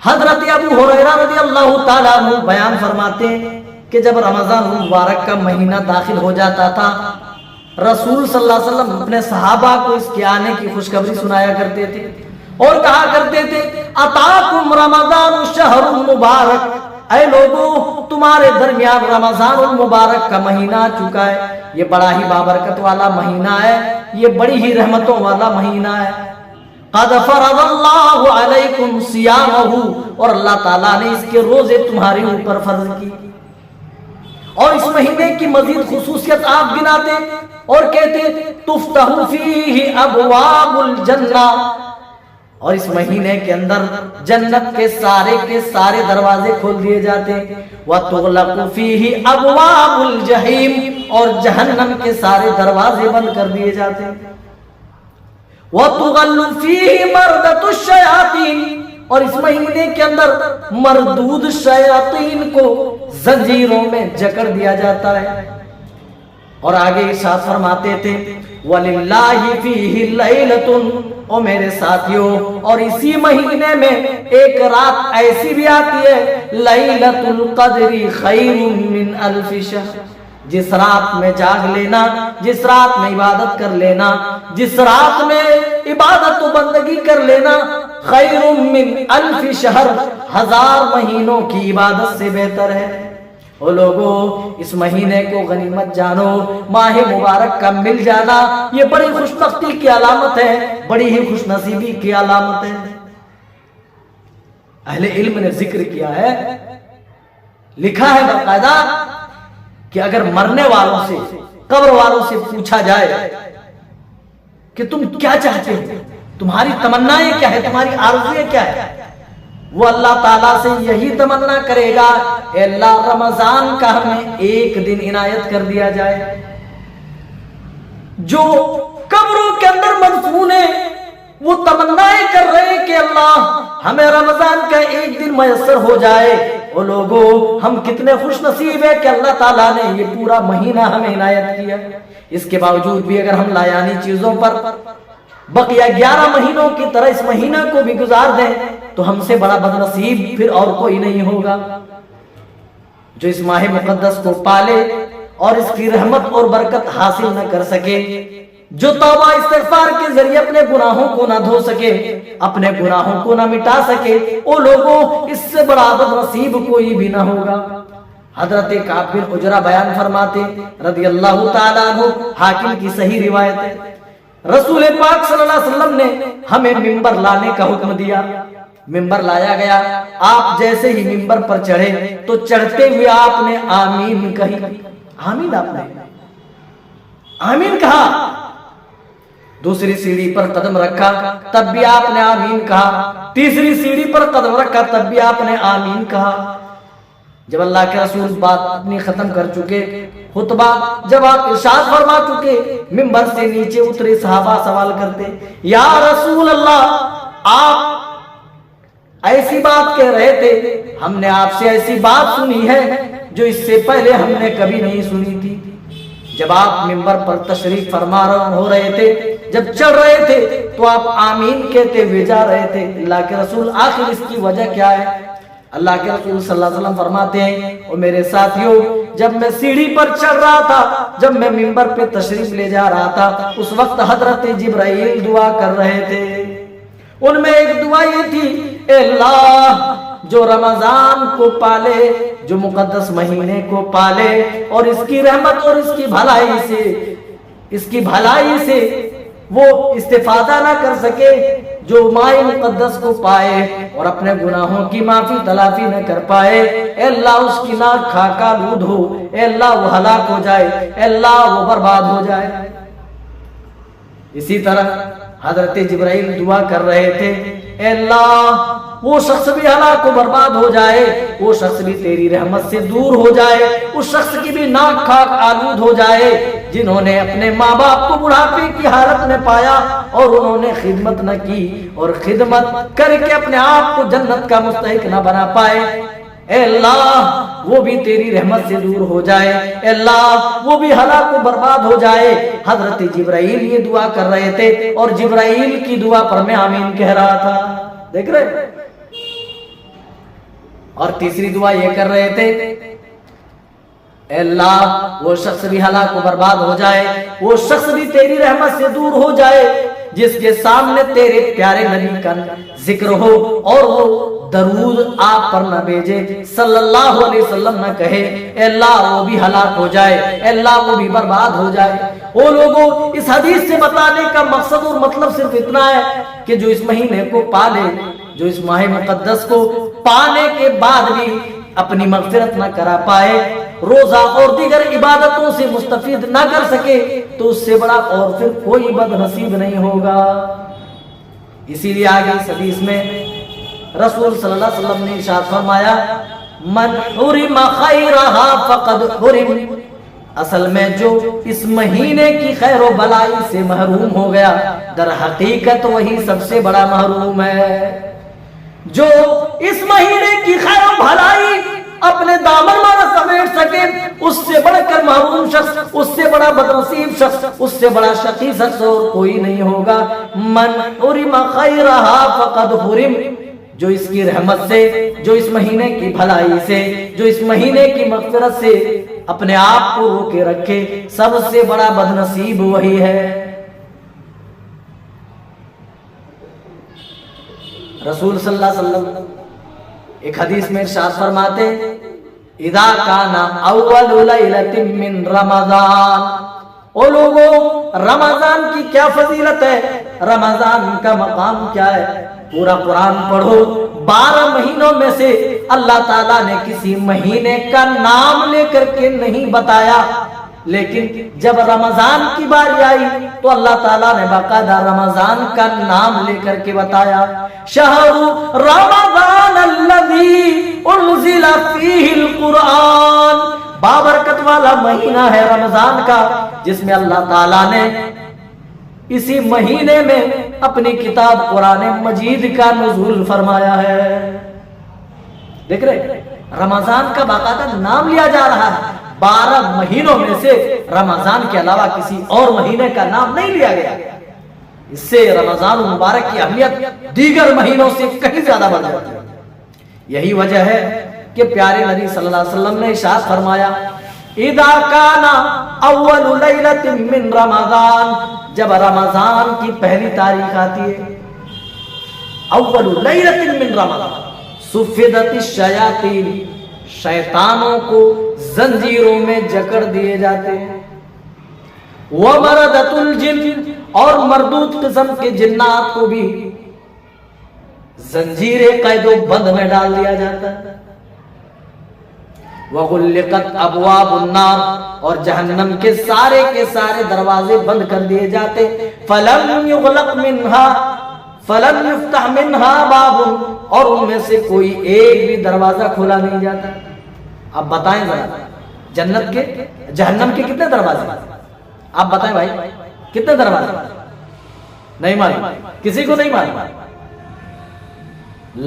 حضرت ابو ہریرہ رضی اللہ تعالیٰ عنہ بیان فرماتے ہیں کہ جب رمضان المبارک کا مہینہ داخل ہو جاتا تھا، رسول صلی اللہ علیہ وسلم اپنے صحابہ کو اس کے آنے کی خوشخبری سنایا کرتے تھے اور کہا کرتے تھے اتاکم رمضان الشہر المبارک، اے لوگوں تمہارے درمیان رمضان المبارک کا مہینہ آ چکا ہے، یہ بڑا ہی بابرکت والا مہینہ ہے، یہ بڑی ہی رحمتوں والا مہینہ ہے۔ قد فرض اللہ علیکم صیامہ، اور اللہ تعالیٰ نے اس کے روزے تمہارے اوپر فرض کی۔ اور اس مہینے کی مزید خصوصیت آپ گناتے اور کہتے تفتح فیہ ابواب الجنہ، اور اس مہینے کے اندر جنت کے سارے دروازے کھول دیے جاتے ہیں، وتغلق فیہ ابواب الجحیم، اور جہنم کے سارے دروازے بند کر دیے جاتے ہیں، وتغل فیہ مردۃ الشیاطین، اور اس مہینے کے اندر مردود شیاطین کو زنجیروں میں جکڑ دیا جاتا ہے۔ اور آگے ارشاد فرماتے تھے وَلِلَّهِ فِيهِ لَيْلَةٌ، او میرے ساتھیوں، اور اسی مہینے میں ایک رات ایسی بھی آتی ہے لَيْلَةُ الْقَدْرِ خَيْرٌ مِّنْ أَلْفِ شَهْرٍ، جس رات میں جاگ لینا، جس رات میں عبادت کر لینا، جس رات میں عبادت و بندگی کر لینا، خیر من الف شہر، 1000 مہینوں کی عبادت سے بہتر ہے۔ او لوگوں، اس مہینے کو غنیمت جانو، ماہ مبارک کا مل جانا یہ بڑی خوش بختی کی علامت ہے، بڑی ہی خوش نصیبی کی علامت ہے۔ اہل علم نے ذکر کیا ہے، لکھا ہے باقاعدہ کہ اگر مرنے والوں سے، قبر والوں سے پوچھا جائے کہ تم کیا چاہتے ہو، تمہاری تمنائیں کیا ہے، تمہاری آرزویں کیا ہے، وہ اللہ تعالیٰ سے یہی تمنا کرے گا اے اللہ رمضان کا ہمیں ایک دن عنایت کر دیا جائے۔ جو قبروں کے اندر مدفون ہیں وہ تمنائیں کر رہے کہ اللہ ہمیں رمضان کا ایک دن میسر ہو جائے۔ وہ لوگوں، ہم کتنے خوش نصیب ہیں کہ اللہ تعالیٰ نے یہ پورا مہینہ ہمیں عنایت کیا۔ اس کے باوجود بھی اگر ہم لایانی چیزوں پر بقیہ 11 مہینوں کی طرح اس مہینہ کو بھی گزار دیں تو ہم سے بڑا بد نصیب پھر اور کوئی نہیں ہوگا۔ جو اس ماہ مقدس کو پالے اور اس کی رحمت اور برکت حاصل نہ کر سکے، جو توبہ استغفار کے ذریعے اپنے گناہوں کو نہ دھو سکے، اپنے گناہوں کو نہ مٹا سکے، وہ لوگوں اس سے بڑا بد نصیب کوئی بھی نہ ہوگا۔ حضرت کعب بن عجرہ بیان فرماتے رضی اللہ تعالیٰ عنہ، حاکم کی صحیح روایت ہے، رسول پاک صلی اللہ علیہ وسلم نے ہمیں ممبر لانے کا حکم دیا۔ ممبر لایا گیا، آپ جیسے ہی ممبر پر چڑھے تو چڑھتے ہوئے آپ نے آمین کہی۔ آمین، آپ نے آمین کہا۔ دوسری سیڑھی پر قدم رکھا تب بھی آپ نے آمین کہا، تیسری سیڑھی پر قدم رکھا تب بھی آپ نے آمین کہا۔ جب اللہ کے رسول بات اپنی ختم کر چکے، خطبہ جب آپ ارشاد فرما چکے، ممبر سے نیچے اترے صحابہ سوال کرتے یا رسول اللہ، آپ ایسی بات کہہ رہے تھے، ہم نے آپ سے ایسی بات سنی ہے جو اس سے پہلے ہم نے کبھی نہیں سنی تھی۔ جب آپ ممبر پر تشریف فرما ہو رہے تھے، جب چڑھ رہے تھے تو آپ آمین کہتے ہوئے جا رہے تھے۔ اللہ کے رسول آخر اس کی وجہ کیا ہے؟ اللہ کے رسول صلی اللہ علیہ وسلم فرماتے ہیں اور میرے ساتھیوں، جب میں سیڑھی پر چڑھ رہا تھا، جب میں ممبر پہ تشریف لے جا رہا تھا، اس وقت حضرت جبرائیل دعا کر رہے تھے۔ ان میں ایک دعا یہ تھی، اے اللہ جو رمضان کو پالے، جو مقدس مہینے کو پالے اور اس کی رحمت اور اس کی بھلائی سے وہ استفادہ نہ کر سکے، جو ماہ مقدس کو پائے اور اپنے گناہوں کی معافی تلافی نہ کر پائے، اے اللہ اس کی ناک خاکہ آلود ہو، اے اللہ وہ ہلاک ہو جائے، اے اللہ وہ برباد ہو جائے۔ اسی طرح حضرت جبرائیل دعا کر رہے تھے، اے اللہ وہ شخص بھی ہلاک و برباد ہو جائے، وہ شخص بھی تیری رحمت سے دور ہو جائے، اس شخص کی بھی ناک خاک آلود ہو جائے جنہوں نے اپنے ماں باپ کو بڑھاپے کی حالت میں پایا اور انہوں نے خدمت نہ کی اور خدمت کر کے اپنے آپ کو جنت کا مستحق نہ بنا پائے، اے اللہ وہ بھی تیری رحمت سے دور ہو جائے، اے اللہ وہ بھی ہلاک و برباد ہو جائے۔ حضرت جبرائیل یہ دعا کر رہے تھے اور جبرائیل کی دعا پر میں آمین کہہ رہا تھا۔ دیکھ رہے اور تیسری دعا یہ کر رہے تھے، اے اللہ وہ شخص بھی ہلاک و برباد ہو جائے، وہ شخص بھی تیری رحمت سے دور ہو جائے جس کے سامنے تیرے پیارے نبی کا ذکر ہو اور وہ درود آپ پر نہ بھیجے، صلی اللہ علیہ وسلم نہ کہے، اے اللہ وہ بھی ہلاک ہو جائے، اے اللہ وہ بھی برباد ہو جائے۔ وہ لوگوں، اس حدیث سے بتانے کا مقصد اور مطلب صرف اتنا ہے کہ جو اس مہینے کو پالے، جو اس ماہ مقدس کو پانے کے بعد بھی اپنی مغفرت نہ کرا پائے، روزہ اور دیگر عبادتوں سے مستفید نہ کر سکے، تو اس سے بڑا اور پھر کوئی بد نصیب نہیں ہوگا۔ اسی لیے آگے اس حدیث میں رسول صلی اللہ علیہ وسلم نے ارشاد فرمایا، من حرم خیرہا فقد حرم، اصل میں جو اس مہینے کی خیر و بلائی سے محروم ہو گیا، در حقیقت وہی سب سے بڑا محروم ہے۔ جو اس مہینے کی خیر و بھلائی اپنے دامن میں سمیٹ سکے، اس سے بڑھ کر محروم شخص، اس سے بڑا بدنصیب شخص، اس سے بڑا شقی شخص اور کوئی نہیں ہوگا۔ من حرم خیرہا فقد حرم، جو اس کی رحمت سے، جو اس مہینے کی بھلائی سے، جو اس مہینے کی مغفرت سے اپنے آپ کو روکے رکھے، سب سے بڑا بدنصیب وہی ہے۔ رسول صلی اللہ علیہ وسلم ایک حدیث میں ارشاد فرماتے، اذا کان اول لیلۃ من رمضان، او لوگوں رمضان کی کیا فضیلت ہے، رمضان کا مقام کیا ہے؟ پورا قرآن پڑھو، 12 مہینوں میں سے اللہ تعالیٰ نے کسی مہینے کا نام لے کر کے نہیں بتایا، لیکن جب رمضان کی باری آئی تو اللہ تعالیٰ نے باقاعدہ رمضان کا نام لے کر کے بتایا، شہر رمضان الذی انزل فیہ القرآن، بابرکت والا مہینہ ہے رمضان کا، جس میں اللہ تعالیٰ نے اسی مہینے میں اپنی کتاب قرآن مجید کا نزول فرمایا ہے۔ دیکھ رہے رمضان کا باقاعدہ نام لیا جا رہا ہے، 12 مہینوں میں سے رمضان کے علاوہ کسی اور مہینے کا نام نہیں لیا گیا۔ اس سے رمضان المبارک کی اہمیت دیگر مہینوں سے کہیں زیادہ بڑھ جاتی ہے۔ یہی وجہ ہے کہ پیارے نبی صلی اللہ علیہ وسلم نے ارشاد فرمایا، اذا کان اول لیلۃ من رمضان، جب رمضان کی پہلی تاریخ آتی ہے، اول لیلۃ من رمضان صفدت الشیاطین، شیطانوں کو زنجیروں میں جکڑ دیے جاتے ہیں، ومردت الجن، اور مردود قسم کے جنات کو بھی زنجیر قید و بند میں ڈال دیا جاتا ہے، وغلقت ابواب النار، اور جہنم کے سارے دروازے بند کر دیے جاتے، فلم یغلق منہا فلم یفتح منہا باب، اور ان میں سے کوئی ایک بھی دروازہ کھولا نہیں جاتا۔ اب بتائیں ذرا جنت کے جہنم کے کتنے دروازے؟ آپ بتائیں بھائی کتنے دروازے؟ نہیں معلوم، کسی کو نہیں معلوم۔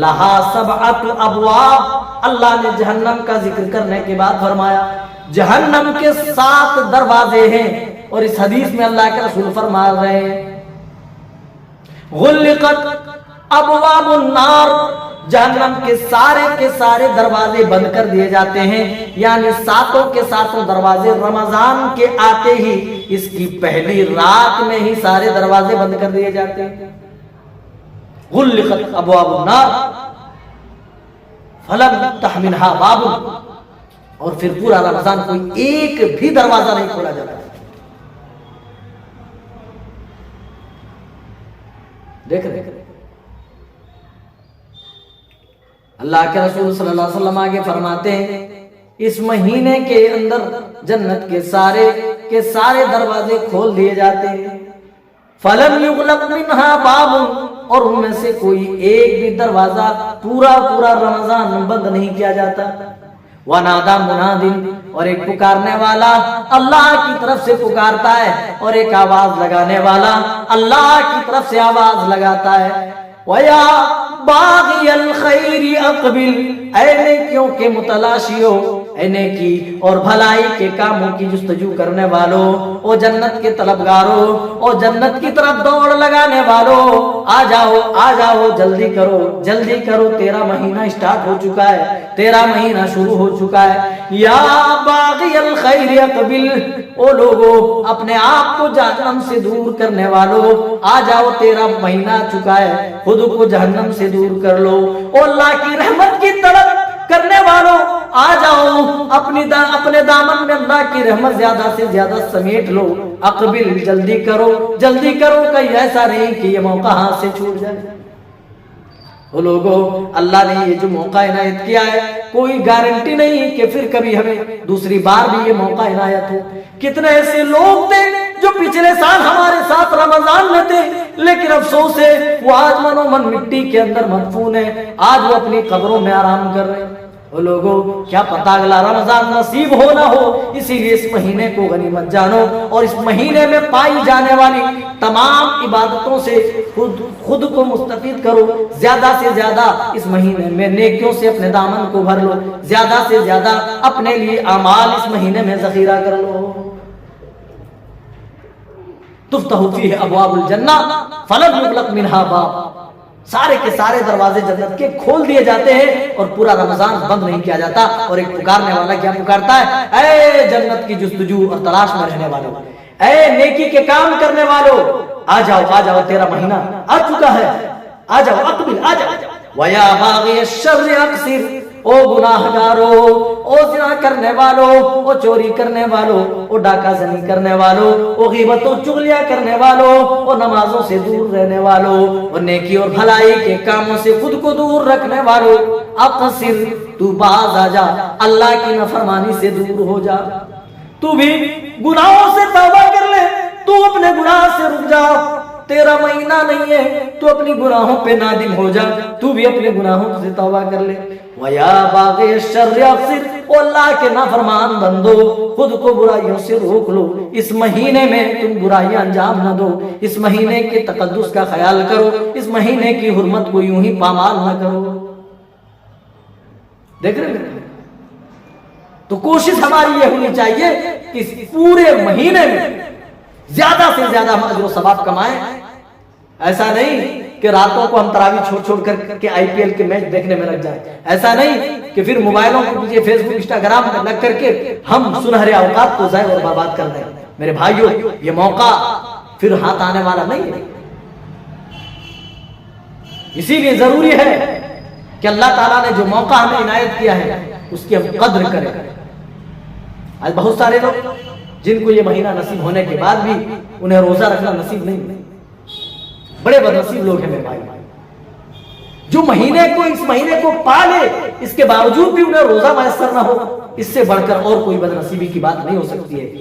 لہا سبعۃ ابواب، اللہ نے جہنم کا ذکر کرنے کے بعد فرمایا جہنم کے 7 دروازے ہیں، اور اس حدیث میں اللہ کے رسول فرما رہے ہیں غلقت ابواب النار، جہنم کے سارے دروازے بند کر دیے جاتے ہیں، یعنی 7 کے 7 دروازے رمضان کے آتے ہی اس کی پہلی رات میں ہی سارے دروازے بند کر دیے جاتے ہیں۔ غلقت ابواب النار فلم یفتح منہا باب، اور پھر پورا رمضان کوئی ایک بھی دروازہ نہیں کھولا جاتا۔ دیکھ رہے اللہ کے رسول صلی اللہ علیہ وسلم آگے فرماتے ہیں اس مہینے کے اندر جنت کے سارے دروازے کھول دیے جاتے ہیں، فلم یغلق منہا باب، اور ان میں سے کوئی ایک بھی دروازہ پورا رمضان بند نہیں کیا جاتا۔ وَنَادَى مُنَادٍ، اور ایک پکارنے والا اللہ کی طرف سے پکارتا ہے، اور ایک آواز لگانے والا اللہ کی طرف سے آواز لگاتا ہے، وَيَا بَاغِيَ الْخَيْرِ أَقْبِلْ، اے نیکیوں کے متلاشیو اے نیکی اور بھلائی کے کاموں کی جستجو کرنے والوں، او جنت کے طلبگاروں، او جنت کی طرف دوڑ لگانے والوں، آ جاؤ جلدی کرو، تیرا مہینہ سٹارٹ ہو چکا ہے، تیرا مہینہ شروع ہو چکا ہے۔ یا باغی الخیر اقبل، او لوگوں اپنے آپ کو جہنم سے دور کرنے والوں، آ جاؤ تیرا مہینہ آ چکا ہے، خود کو جہنم سے دور کر لو۔ او اللہ کی رحمت کی طرف کرنے والوں، آ جاؤ اپنے دامن میں اللہ کی رحمت زیادہ سے زیادہ سمیٹ لو۔ اقبل، جلدی کرو، کہیں ایسا نہیں کہ یہ موقع ہاتھ سے چھوٹ جائے۔ وہ لوگوں، اللہ نے یہ جو موقع عنایت کیا ہے، کوئی گارنٹی نہیں کہ پھر کبھی ہمیں دوسری بار بھی یہ موقع عنایت ہو۔ کتنے ایسے لوگ تھے جو پچھلے سال ہمارے ساتھ رمضان میں تھے، لیکن افسوس ہے وہ آج منو من مٹی کے اندر مدفون ہے، آج وہ اپنی قبروں میں آرام کر رہے ہیں۔ وہ لوگوں، کیا پتہ اگلا رمضان نصیب ہو نہ ہو، اسی لیے اس مہینے کو غنیمت جانو اور اس مہینے میں پائی جانے والی تمام عبادتوں سے خود کو مستفید کرو۔ زیادہ سے زیادہ اس مہینے میں نیکیوں سے اپنے دامن کو بھر لو، زیادہ سے زیادہ اپنے لیے اعمال اس مہینے میں ذخیرہ کر لو۔ تفتح فیہ ابواب الجنہ فلم یغلق منہا باب، سارے کے سارے دروازے جنت کے کھول دیے جاتے ہیں اور پورا رمضان بند نہیں کیا جاتا۔ اور ایک پکارنے والا کیا پکارتا ہے؟ اے جنت کی جستجو اور تلاش میں رہنے والوں، اے نیکی کے کام کرنے والوں، آ جاؤ تیرا مہینہ آ چکا ہے، آ جاؤ اقبل، آ جاؤ۔ وَيَا بَاغِيَ الشَّرِّ أَقْصِرْ، او گناہ گارو، او زنا کرنے والو، او چوری کرنے والو، او ڈاکہ زنی کرنے والو، او غیبت و چغلیاں کرنے والو، او نمازوں سے دور رہنے والو، او نیکی اور بھلائی کے کاموں سے خود کو دور رکھنے والو، اقصر، تو باز آ جا، اللہ کی نافرمانی سے دور ہو جا۔ تو بھی گناہوں سے توبہ کر لے، تو اپنے گناہ سے رک جا، تیرا مہینہ نہیں ہے، تو اپنی گناہوں پہ نادم ہو جا، تو بھی اپنے گناہوں سے توبہ کر لے۔ وَيَا بَاغِيَ الشَّرِّ أَقْصِرْ، او اللہ کے نافرمان بندو، خود کو برائیوں سے روک لو، اس مہینے میں تم برائیاں انجام نہ دو، اس مہینے کے تقدس کا خیال کرو، اس مہینے کی حرمت کو یوں ہی پامال نہ کرو۔ دیکھ رہے ہیں؟ تو کوشش ہماری یہ ہونی چاہیے کہ اس پورے مہینے میں زیادہ سے زیادہ ہم اجر و ثواب کمائیں۔ ایسا نہیں کہ راتوں کو ہم تراویح چھوڑ کر کے آئی پی ایل کے میچ دیکھنے میں لگ جائیں، ایسا نہیں کہ پھر موبائلوں کے پیچھے فیس بک انسٹاگرام میں لگ کر کے ہم سنہرے اوقات کو ضائع اور برباد کر دیں۔ میرے بھائیوں، یہ موقع پھر ہاتھ آنے والا نہیں ہے، اسی لیے ضروری ہے کہ اللہ تعالیٰ نے جو موقع ہمیں عنایت کیا ہے اس کی ہم قدر کریں۔ آج بہت سارے لوگ جن کو یہ مہینہ نصیب ہونے کے بعد بھی انہیں روزہ رکھنا نصیب نہیں، بڑے بدنصیب لوگ ہیں میرے بھائی، جو اس مہینے کو پالے، اس کے باوجود بھی انہیں روزہ میسر نہ ہو، اس سے بڑھ کر اور کوئی بدنصیبی کی بات نہیں ہو سکتی ہے۔